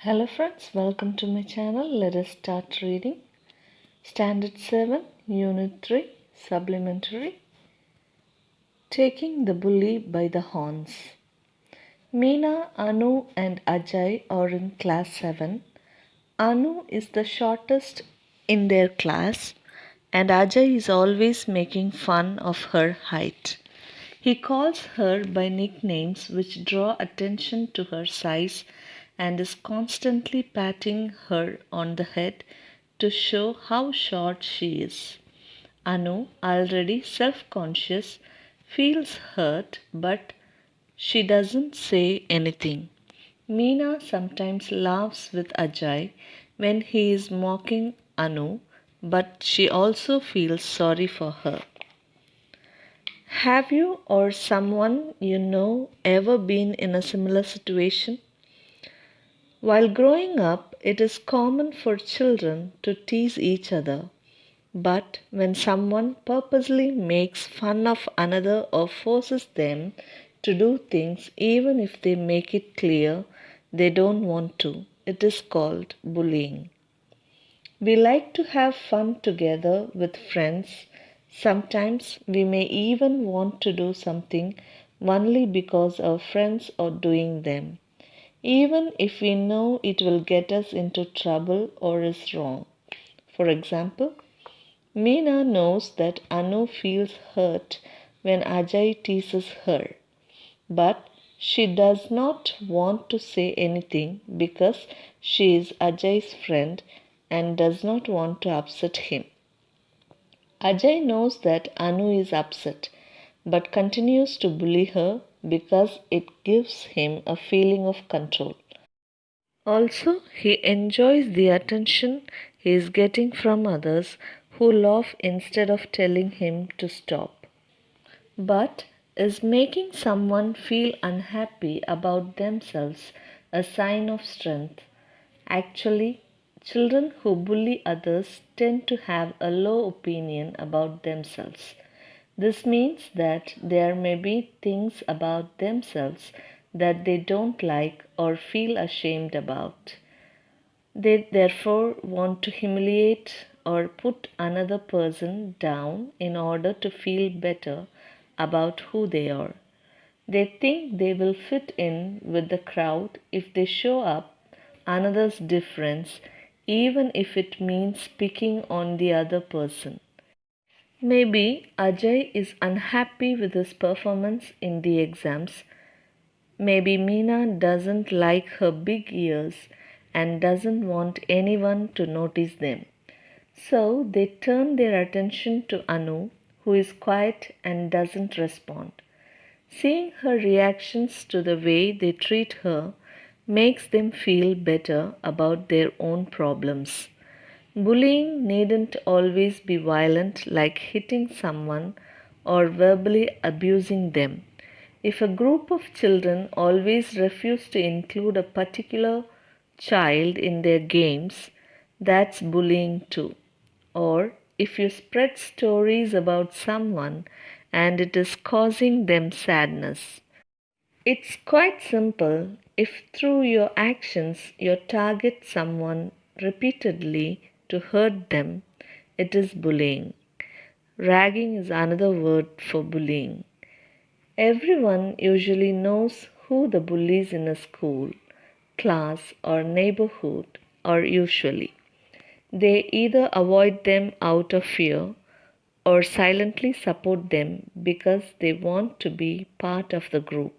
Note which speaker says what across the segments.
Speaker 1: Hello friends, welcome to my channel. Let us start reading. Standard 7, Unit 3, Supplementary. Taking the Bully by the Horns. Meena, Anu and Ajay are in class 7. Anu is the shortest in their class and Ajay is always making fun of her height. He calls her by nicknames which draw attention to her size and is constantly patting her on the head to show how short she is. Anu, already self conscious, feels hurt but she doesn't say anything. Meena sometimes laughs with Ajay when he is mocking Anu, but she also feels sorry for her. Have you or someone you know ever been in a similar situation? While growing up, it is common for children to tease each other. But when someone purposely makes fun of another or forces them to do things even if they make it clear they don't want to, it is called bullying. We like to have fun together with friends. Sometimes we may even want to do something only because our friends are doing them, even if we know it will get us into trouble or is wrong. For example, Meena knows that Anu feels hurt when Ajay teases her, but she does not want to say anything because she is Ajay's friend and does not want to upset him. Ajay knows that Anu is upset but continues to bully her because it gives him a feeling of control. Also, he enjoys the attention he is getting from others who laugh instead of telling him to stop. But is making someone feel unhappy about themselves a sign of strength? Actually, children who bully others tend to have a low opinion about themselves. This means that there may be things about themselves that they don't like or feel ashamed about. They therefore want to humiliate or put another person down in order to feel better about who they are. They think they will fit in with the crowd if they show up another's difference, even if it means picking on the other person. Maybe Ajay is unhappy with his performance in the exams. Maybe Meena doesn't like her big ears and doesn't want anyone to notice them. So they turn their attention to Anu, who is quiet and doesn't respond. Seeing her reactions to the way they treat her makes them feel better about their own problems. Bullying needn't always be violent, like hitting someone or verbally abusing them. If a group of children always refuse to include a particular child in their games, that's bullying too. Or if you spread stories about someone and it is causing them sadness. It's quite simple. If through your actions you target someone repeatedly to hurt them, it is bullying. Ragging is another word for bullying. Everyone usually knows who the bullies in a school, class, or neighborhood are usually. They either avoid them out of fear or silently support them because they want to be part of the group.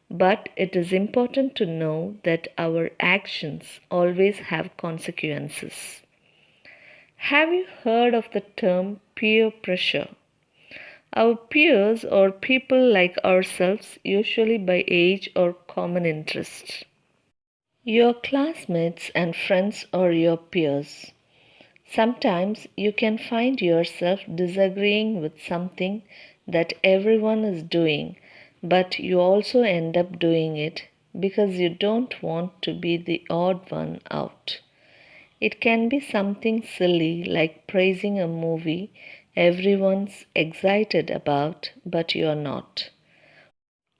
Speaker 1: But it is important to know that our actions always have consequences. Have you heard of the term peer pressure? Our peers are people like ourselves, usually by age or common interest. Your classmates and friends are your peers. Sometimes you can find yourself disagreeing with something that everyone is doing, but you also end up doing it because you don't want to be the odd one out. It can be something silly like praising a movie everyone's excited about, but you're not.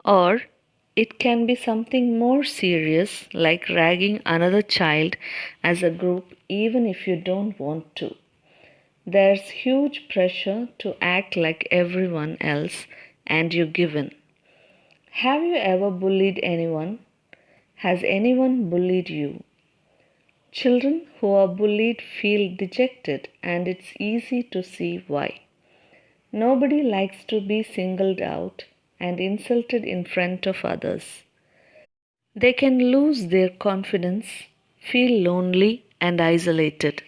Speaker 1: Or it can be something more serious, like ragging another child as a group, even if you don't want to. There's huge pressure to act like everyone else, and you give in. Have you ever bullied anyone? Has anyone bullied you? Children who are bullied feel dejected, and it's easy to see why. Nobody likes to be singled out and insulted in front of others. They can lose their confidence, feel lonely and isolated.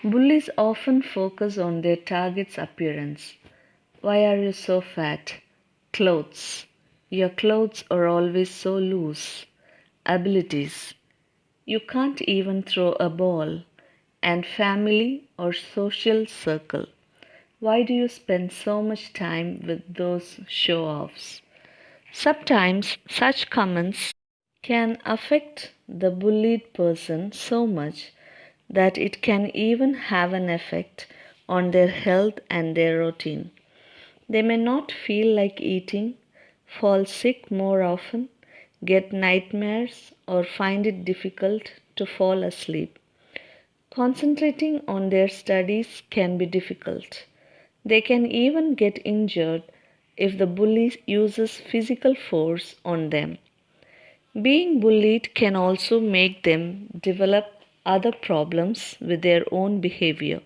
Speaker 1: Bullies often focus on their target's appearance. Why are you so fat? Clothes. Your clothes are always so loose. Abilities. You can't even throw a ball. And family or social circle. Why do you spend so much time with those show offs? Sometimes such comments can affect the bullied person so much that it can even have an effect on their health and their routine. They may not feel like eating, fall sick more often, get nightmares, or find it difficult to fall asleep. Concentrating on their studies can be difficult. They can even get injured if the bully uses physical force on them. Being bullied can also make them develop other problems with their own behavior.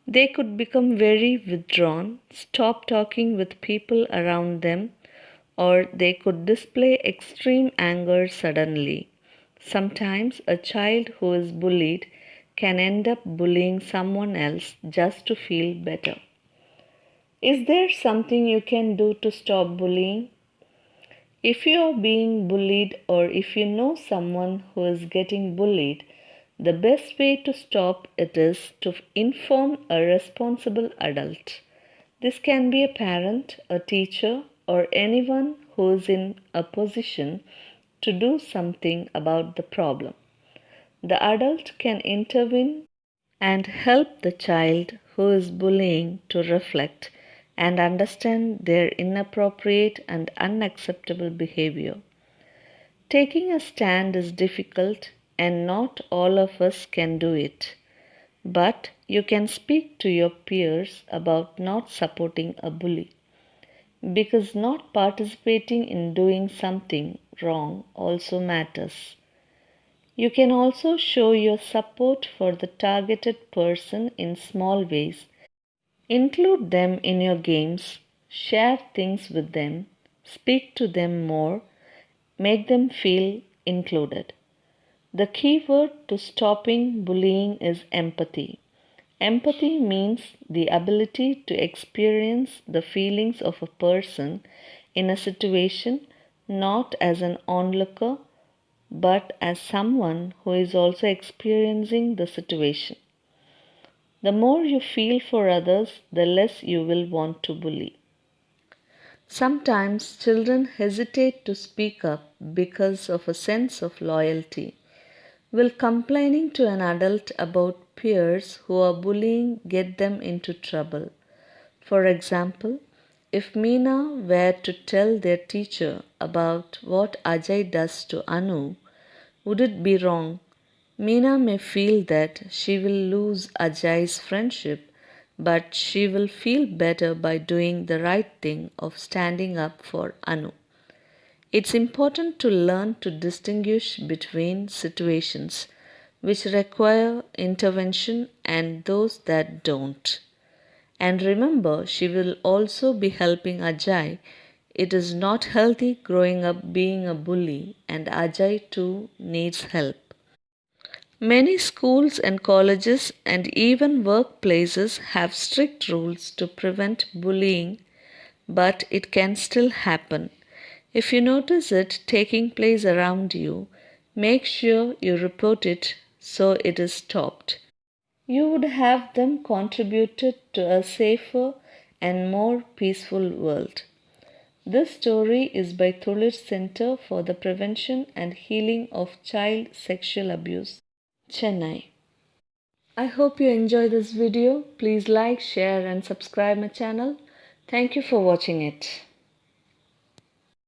Speaker 1: They could become very withdrawn, stop talking with people around them, or they could display extreme anger suddenly. Sometimes a child who is bullied can end up bullying someone else just to feel better. Is there something you can do to stop bullying? If you are being bullied or if you know someone who is getting bullied, the best way to stop it is to inform a responsible adult. This can be a parent, a teacher, or anyone who is in a position to do something about the problem. The adult can intervene and help the child who is bullying to reflect and understand their inappropriate and unacceptable behavior. Taking a stand is difficult, and not all of us can do it. But you can speak to your peers about not supporting a bully, because not participating in doing something wrong also matters. You can also show your support for the targeted person in small ways. Include them in your games, share things with them, speak to them more, make them feel included. The key word to stopping bullying is empathy. Empathy means the ability to experience the feelings of a person in a situation not as an onlooker but as someone who is also experiencing the situation. The more you feel for others, the less you will want to bully. Sometimes children hesitate to speak up because of a sense of loyalty. Will complaining to an adult about peers who are bullying get them into trouble? For example, if Meena were to tell their teacher about what Ajay does to Anu, would it be wrong? Meena may feel that she will lose Ajay's friendship, but she will feel better by doing the right thing of standing up for Anu. It's important to learn to distinguish between situations which require intervention and those that don't. And remember, she will also be helping Ajay. It is not healthy growing up being a bully, and Ajay too needs help. Many schools and colleges and even workplaces have strict rules to prevent bullying, but it can still happen. If you notice it taking place around you, make sure you report it so it is stopped. You would have them contributed to a safer and more peaceful world. This story is by Thulir Center for the Prevention and Healing of Child Sexual Abuse, Chennai. I hope you enjoy this video. Please like, share and subscribe my channel. Thank you for watching it.